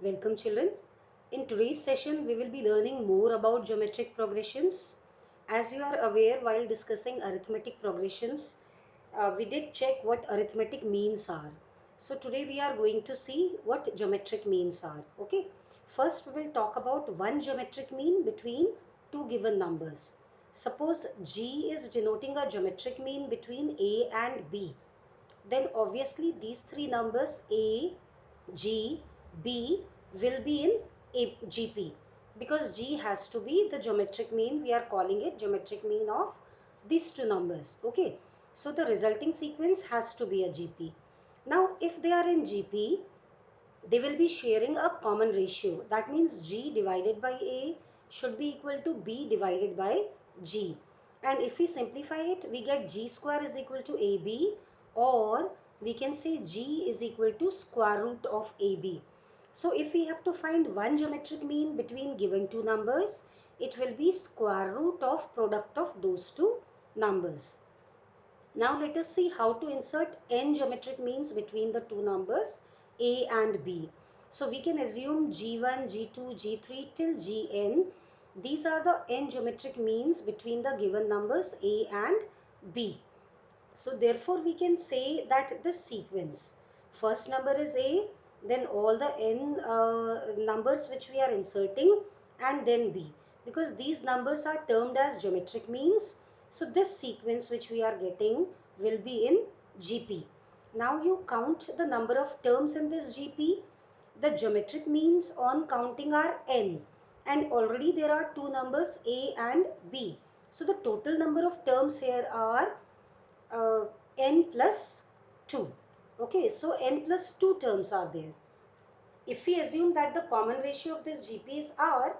Welcome children. In today's session we will be learning more about geometric progressions. As you are aware, while discussing arithmetic progressions, we did check what arithmetic means are. So today we are going to see what geometric means are. Okay. First we will talk about one geometric mean between two given numbers. Suppose G is denoting a geometric mean between A and B. Then obviously these three numbers A, G, B will be in GP, because G has to be the geometric mean. We are calling it geometric mean of these two numbers. Okay. So the resulting sequence has to be a GP. Now if they are in GP, they will be sharing a common ratio. That means G divided by A should be equal to B divided by G. And if we simplify it, we get G square is equal to AB, or we can say G is equal to square root of AB. So if we have to find one geometric mean between given two numbers, it will be square root of product of those two numbers. Now let us see how to insert n geometric means between the two numbers A and B. So we can assume G1, G2, G3 till Gn. These are the n geometric means between the given numbers A and B. So therefore we can say that this sequence, first number is A, then all the n numbers which we are inserting, and then B, because these numbers are termed as geometric means. So this sequence which we are getting will be in GP. Now you count the number of terms in this GP. The geometric means on counting are n, and already there are two numbers A and B. So the total number of terms here are uh, n plus 2. Okay, so n plus 2 terms are there. If we assume that the common ratio of this GP is R,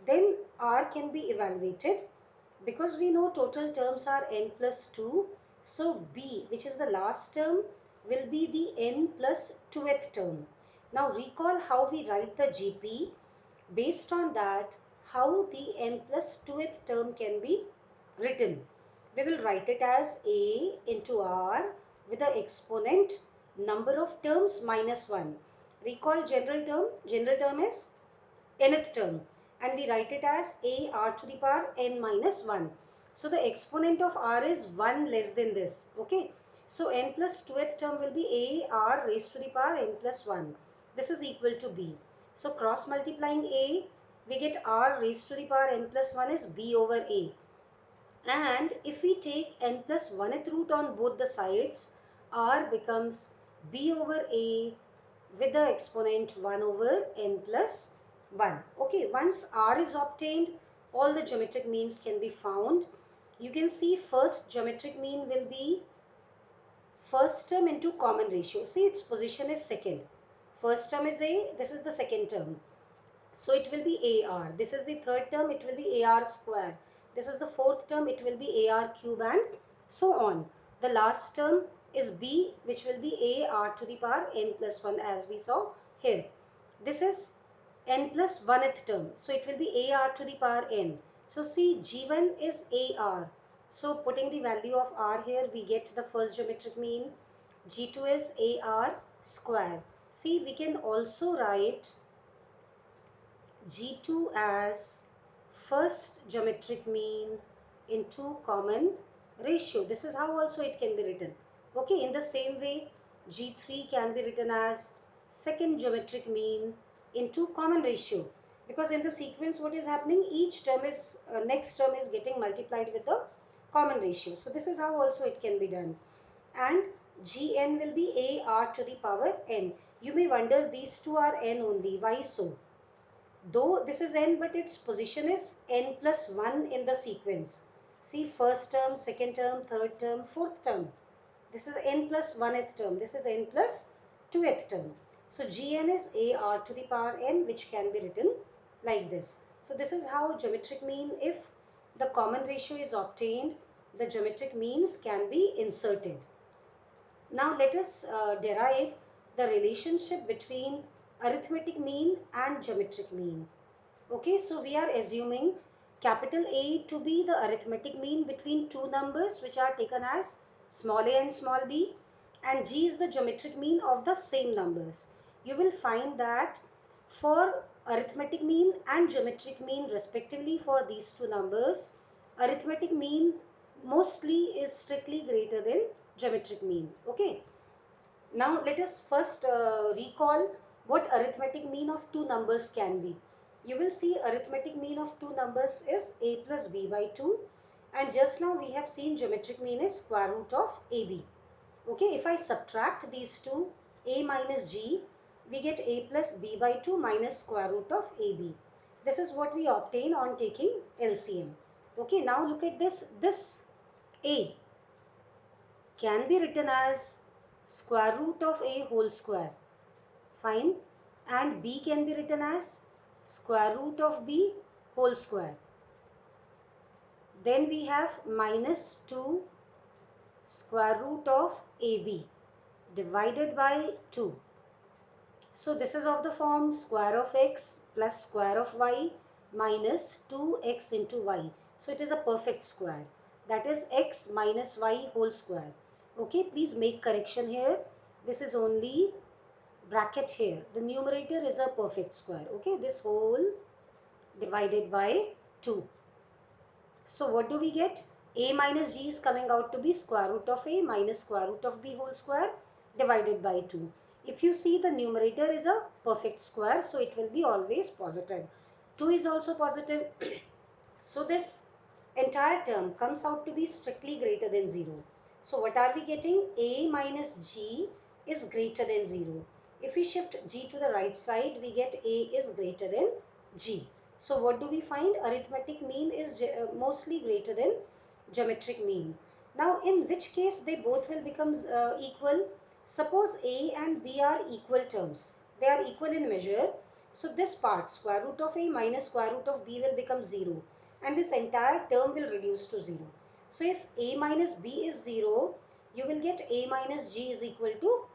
then R can be evaluated, because we know total terms are n plus 2. So B, which is the last term, will be the n plus 2th term. Now recall how we write the GP. Based on that, how the n plus 2th term can be written. We will write it as A into R with the exponent number of terms minus 1. Recall general term is nth term, and we write it as A R to the power n minus 1. So the exponent of R is 1 less than this. Okay. So n plus 2th term will be A R raised to the power n plus 1. This is equal to B. So cross multiplying A, we get R raised to the power n plus 1 is B over A. And if we take n plus 1th root on both the sides, R becomes B over A with the exponent 1 over n plus 1. Okay, once R is obtained, all the geometric means can be found. You can see first geometric mean will be first term into common ratio. See, its position is second. First term is A, this is the second term. So it will be AR. This is the third term, it will be AR square. This is the fourth term, it will be AR cube, and so on. The last term is B, which will be AR to the power n plus 1, as we saw here. This is n plus 1th term. So it will be AR to the power n. So see, G1 is AR. So putting the value of R here, we get the first geometric mean. G2 is AR square. See, we can also write G2 as first geometric mean into common ratio. This is how also it can be written. Okay, in the same way, G3 can be written as second geometric mean into common ratio, because in the sequence what is happening, each term is next term is getting multiplied with the common ratio. So this is how also it can be done. And Gn will be AR to the power n. You may wonder, these two are n only. Why so? Though this is n, but its position is n plus 1 in the sequence. See, first term, second term, third term, fourth term. This is n plus 1th term. This is n plus 2th term. So Gn is AR to the power n, which can be written like this. So this is how geometric mean, if the common ratio is obtained, the geometric means can be inserted. Now let us derive the relationship between arithmetic mean and geometric mean. Okay, so we are assuming capital A to be the arithmetic mean between two numbers which are taken as small a and small b, and G is the geometric mean of the same numbers. You will find that For arithmetic mean and geometric mean respectively for these two numbers, arithmetic mean mostly is strictly greater than geometric mean. Okay. Now let us first recall what arithmetic mean of two numbers can be. You will see arithmetic mean of two numbers is a plus b by 2, and just now we have seen geometric mean is square root of ab. Okay, if I subtract these two, a minus g, we get a plus b by 2 minus square root of ab. This is what we obtain on taking LCM. Okay, now look at this. This a can be written as square root of a whole square. Fine. And b can be written as square root of b whole square. Then we have minus 2 square root of ab divided by 2. So this is of the form square of x plus square of y minus 2x into y. So it is a perfect square. That is x minus y whole square. Okay, please make correction here. This is only bracket here. The numerator is a perfect square. Okay, this whole divided by 2. So what do we get? A minus g is coming out to be square root of a minus square root of b whole square divided by 2. If you see, the numerator is a perfect square, so it will be always positive. 2 is also positive. So this entire term comes out to be strictly greater than 0. So what are we getting? A minus g is greater than 0. If we shift g to the right side, we get a is greater than g. So what do we find? Arithmetic mean is mostly greater than geometric mean. Now in which case they both will become equal? Suppose a and b are equal terms. They are equal in measure. So this part square root of a minus square root of b will become 0, and this entire term will reduce to 0. So if a minus b is 0, you will get a minus g is equal to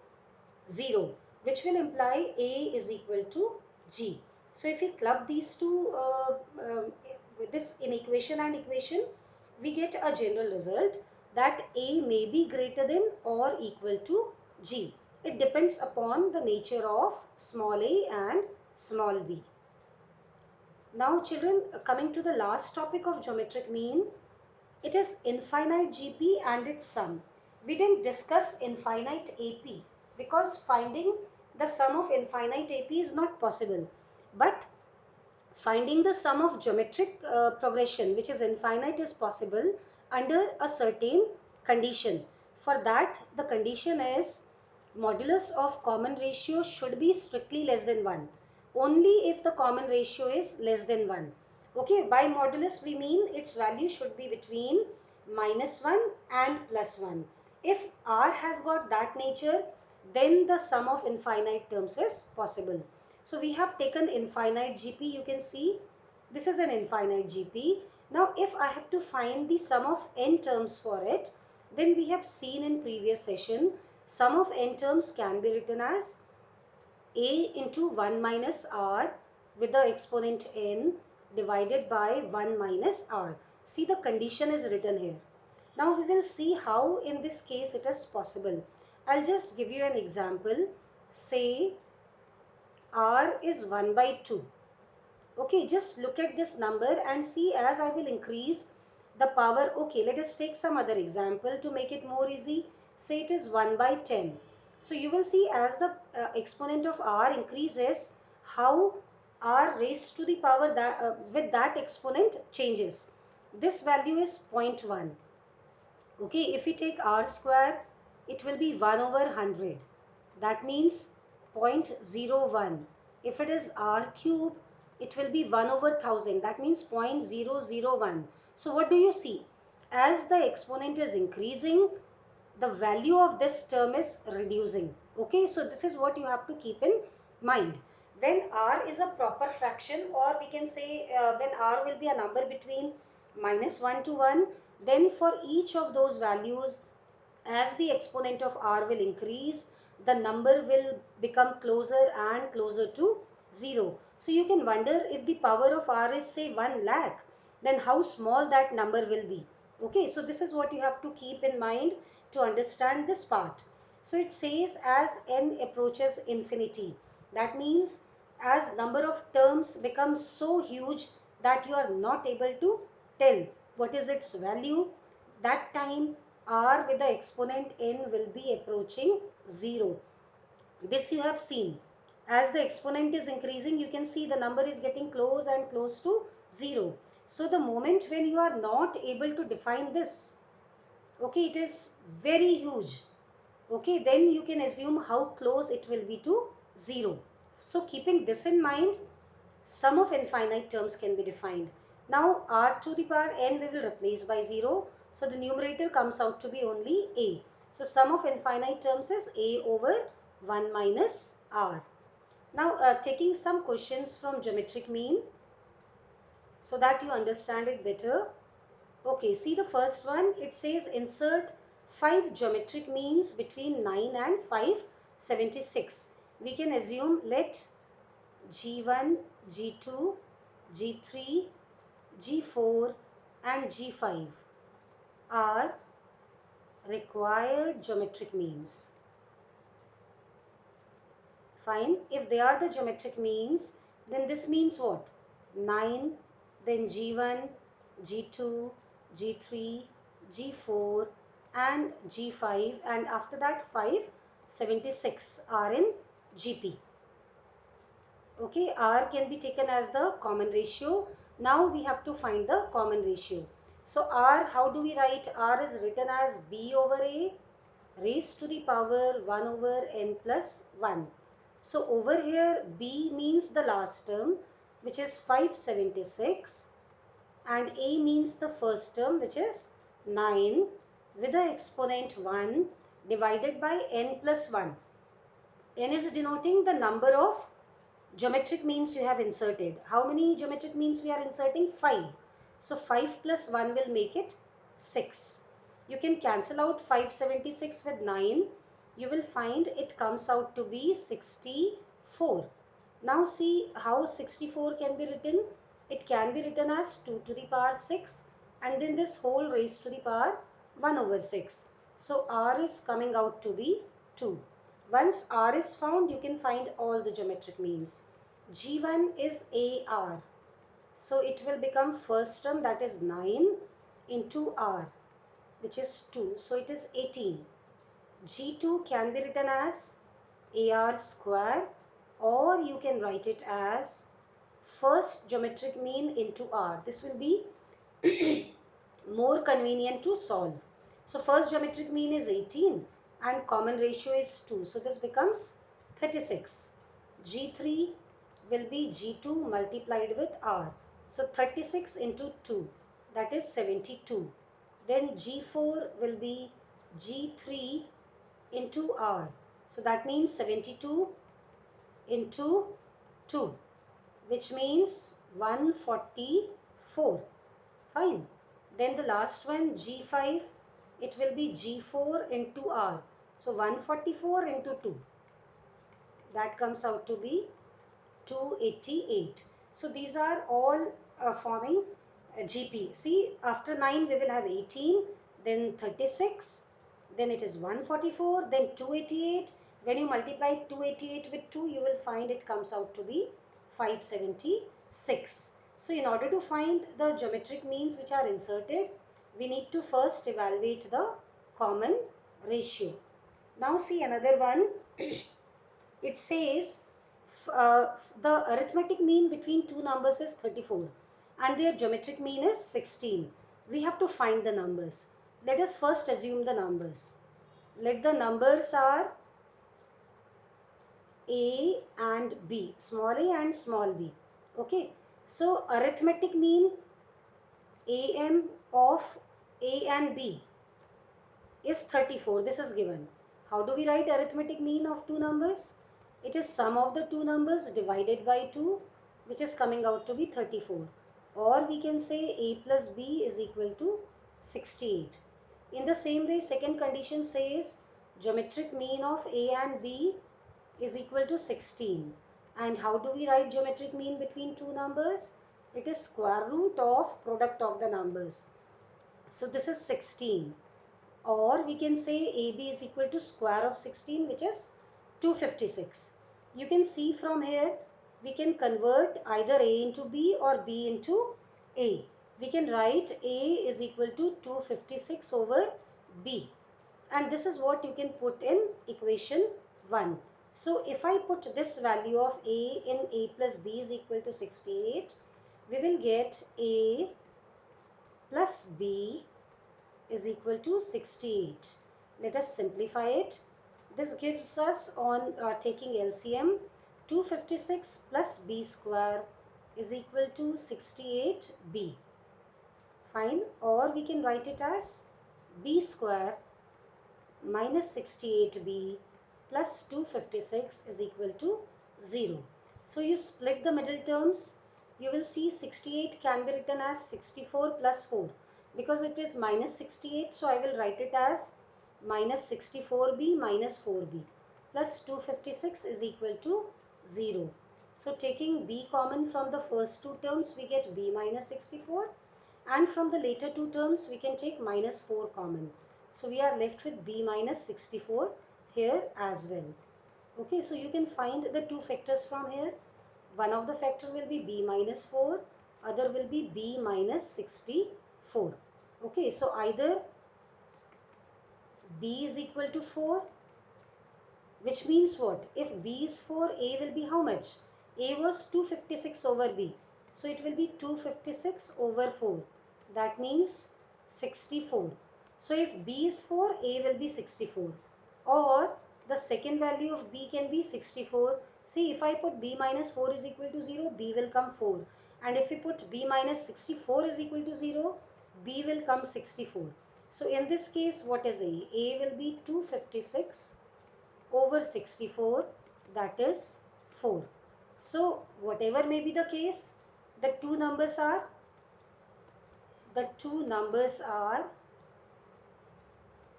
0, which will imply a is equal to g. So if we club these two, with this in equation and equation, we get a general result that a may be greater than or equal to g. It depends upon the nature of small a and small b. Now children, coming to the last topic of geometric mean, it is infinite GP and its sum. We didn't discuss infinite AP because finding the sum of infinite AP is not possible. But finding the sum of geometric progression, which is infinite, is possible under a certain condition. For that, the condition is modulus of common ratio should be strictly less than 1. Only if the common ratio is less than 1. Okay, by modulus we mean its value should be between minus 1 and plus 1. If R has got that nature, then the sum of infinite terms is possible. So we have taken infinite GP. You can see this is an infinite GP. Now if I have to find the sum of n terms for it, then we have seen in previous session, sum of n terms can be written as a into 1 minus r with the exponent n divided by 1 minus r. See, the condition is written here. Now we will see how in this case it is possible. I'll just give you an example. Say r is 1 by 2. Okay, just look at this number and see as I will increase the power. Okay, let us take some other example to make it more easy. Say it is 1 by 10. So you will see as the exponent of r increases, how r raised to the power that, with that exponent changes. This value is 0.1. Okay, if we take r square, it will be 1 over 100. That means 0.01. If it is r cube, it will be 1 over 1000. That means 0.001. So what do you see? As the exponent is increasing, the value of this term is reducing. Okay, so this is what you have to keep in mind. When r is a proper fraction, or we can say when r will be a number between minus 1 to 1, then for each of those values, as the exponent of r will increase, the number will become closer and closer to 0. So you can wonder, if the power of r is say 1 lakh, then how small that number will be. Okay, so this is what you have to keep in mind to understand this part. So it says as n approaches infinity. That means as number of terms becomes so huge that you are not able to tell what is its value, that time r with the exponent n will be approaching 0. This you have seen. As the exponent is increasing, you can see the number is getting close and close to 0. So the moment when you are not able to define this, okay, it is very huge. Okay, then you can assume how close it will be to 0. So keeping this in mind, sum of infinite terms can be defined. Now r to the power n we will replace by 0. So the numerator comes out to be only a. So sum of infinite terms is a over 1 minus r. Now taking some questions from geometric mean so that you understand it better. Okay, see the first one. It says insert 5 geometric means between 9 and 576. We can assume let G1, G2, G3, G4 and G5 are required geometric means. Fine. If they are the geometric means, then this means what? 9, then G1, G2, G3, G4 and G5, and after that 576 are in GP. Okay, R can be taken as the common ratio. Now we have to find the common ratio. So R, how do we write? R is written as B over A raised to the power 1 over n plus 1. So over here B means the last term, which is 576, and A means the first term, which is 9, with the exponent 1 divided by n plus 1. N is denoting the number of geometric means you have inserted. How many geometric means we are inserting? 5. So 5 plus 1 will make it 6. You can cancel out 576 with 9. You will find it comes out to be 64. Now see how 64 can be written. It can be written as 2 to the power 6 and then this whole raised to the power 1 over 6. So R is coming out to be 2. Once R is found, you can find all the geometric means. G1 is AR. So it will become first term, that is 9 into R, which is 2. So it is 18. G2 can be written as AR square, or you can write it as first geometric mean into R. This will be more convenient to solve. So first geometric mean is 18 and common ratio is 2. So this becomes 36. G3 will be G2 multiplied with R. So 36 into 2, that is 72. Then G4 will be G3 into R. So that means 72 into 2, which means 144. Fine. Then the last one, G5, it will be G4 into R. So 144 into 2. That comes out to be 288. So these are all forming GP. See, after 9 we will have 18, then 36, then it is 144, then 288. When you multiply 288 with 2, you will find it comes out to be 576. So in order to find the geometric means which are inserted, we need to first evaluate the common ratio. Now see another one. It says the arithmetic mean between two numbers is 34 and their geometric mean is 16. We have to find the numbers. Let us first assume the numbers. Let the numbers are A and B, small a and small b. Okay. So arithmetic mean AM of A and B is 34. This is given. How do we write arithmetic mean of two numbers? It is sum of the two numbers divided by 2, which is coming out to be 34. Or we can say A plus B is equal to 68. In the same way, second condition says geometric mean of A and B is equal to 16. And how do we write geometric mean between two numbers? It is square root of product of the numbers. So this is 16. Or we can say AB is equal to square of 16, which is 256. You can see from here we can convert either A into B or B into A. We can write A is equal to 256 over B. And this is what you can put in equation 1. So if I put this value of A in A plus B is equal to 68, we will get A plus B is equal to 68. Let us simplify it. This gives us, on taking LCM, 256 plus B square is equal to 68B. Fine. Or we can write it as B square minus 68B plus 256 is equal to 0. So you split the middle terms. You will see 68 can be written as 64 plus 4. Because it is minus 68, so I will write it as minus 64B minus 4B plus 256 is equal to 0. So taking B common from the first two terms, we get B minus 64. And from the later two terms, we can take minus 4 common. So we are left with B minus 64 here as well. Okay, so you can find the two factors from here. One of the factor will be B minus 4, other will be B minus 64. Okay, so either B is equal to 4, which means what? If B is 4, A will be how much? A was 256 over B. So it will be 256 over 4. That means 64. So if B is 4, A will be 64. Or the second value of B can be 64. See, if I put B minus 4 is equal to 0, B will come 4. And if we put B minus 64 is equal to 0, B will come 64. So in this case, what is A? A will be 256 over 64, that is 4. So whatever may be the case, the two numbers are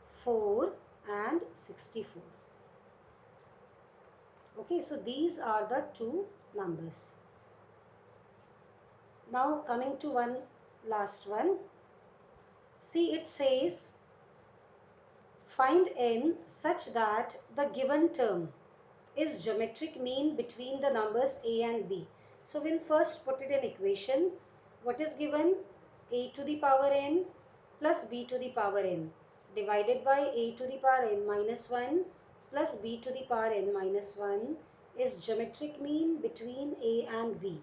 4 and 64. Okay, so these are the two numbers. Now coming to one last one. See, it says find n such that the given term is geometric mean between the numbers a and b. So we'll first put it in equation. What is given? A to the power n plus b to the power n divided by a to the power n minus 1 plus b to the power n minus 1 is geometric mean between a and b.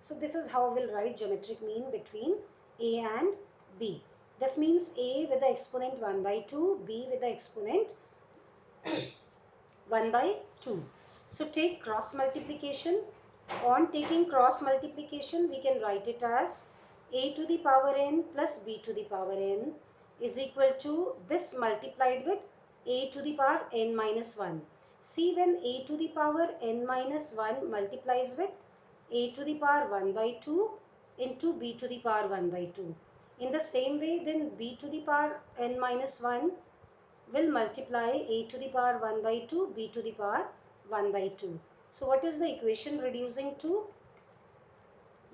So this is how we'll write geometric mean between a and b. This means a with the exponent 1 by 2, b with the exponent 1 by 2. So take cross multiplication. On taking cross multiplication, we can write it as a to the power n plus b to the power n is equal to this multiplied with a to the power n minus 1. See, when a to the power n minus 1 multiplies with a to the power 1 by 2 into b to the power 1 by 2. In the same way, then b to the power n minus 1 will multiply a to the power 1 by 2, b to the power 1 by 2. So what is the equation reducing to?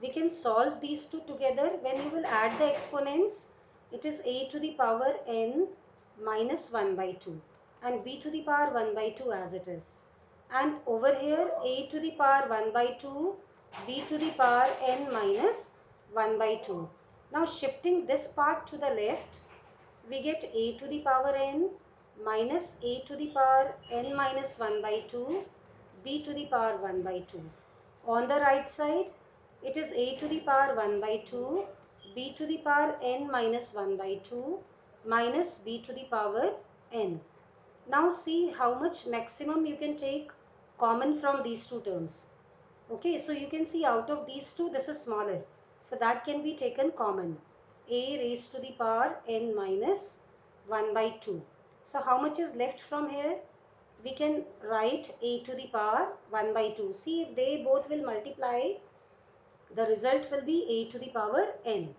We can solve these two together. When you will add the exponents, it is a to the power n minus 1 by 2 and b to the power 1 by 2 as it is. And over here, a to the power 1 by 2, b to the power n minus 1 by 2. Now shifting this part to the left, we get a to the power n minus a to the power n minus 1 by 2, b to the power 1 by 2. On the right side, it is a to the power 1 by 2, b to the power n minus 1 by 2 minus b to the power n. Now see how much maximum you can take common from these two terms. Okay, so you can see out of these two, this is smaller. So that can be taken common. A raised to the power n minus 1 by 2. So how much is left from here? We can write a to the power 1 by 2. See, if they both will multiply, the result will be a to the power n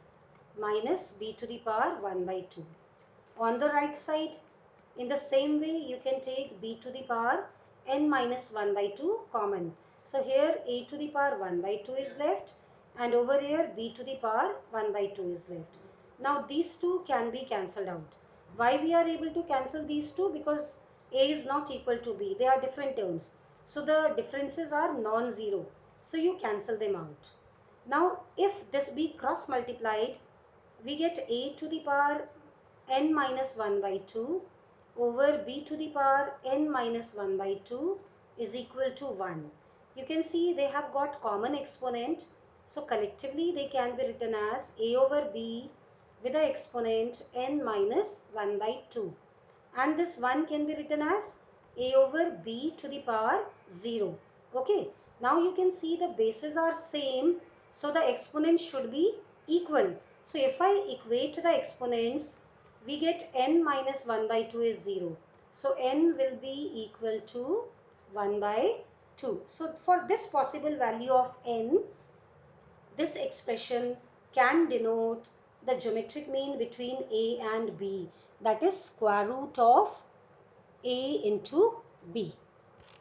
minus b to the power 1 by 2. On the right side, in the same way, you can take b to the power n minus 1 by 2 common. So here a to the power 1 by 2 is left and over here b to the power 1 by 2 is left. Now these two can be cancelled out. Why we are able to cancel these two? Because a is not equal to b. They are different terms. So the differences are non-zero. So you cancel them out. Now if this be cross multiplied, we get a to the power n minus 1 by 2 over b to the power n minus 1 by 2 is equal to 1. You can see they have got common exponent. So collectively they can be written as a over b with the exponent n minus 1 by 2. And this 1 can be written as a over b to the power 0. Okay. Now you can see the bases are same. So the exponents should be equal. So if I equate the exponents, we get n minus 1 by 2 is 0. So n will be equal to 1 by 2. So for this possible value of n, this expression can denote the geometric mean between a and b, that is square root of a into b.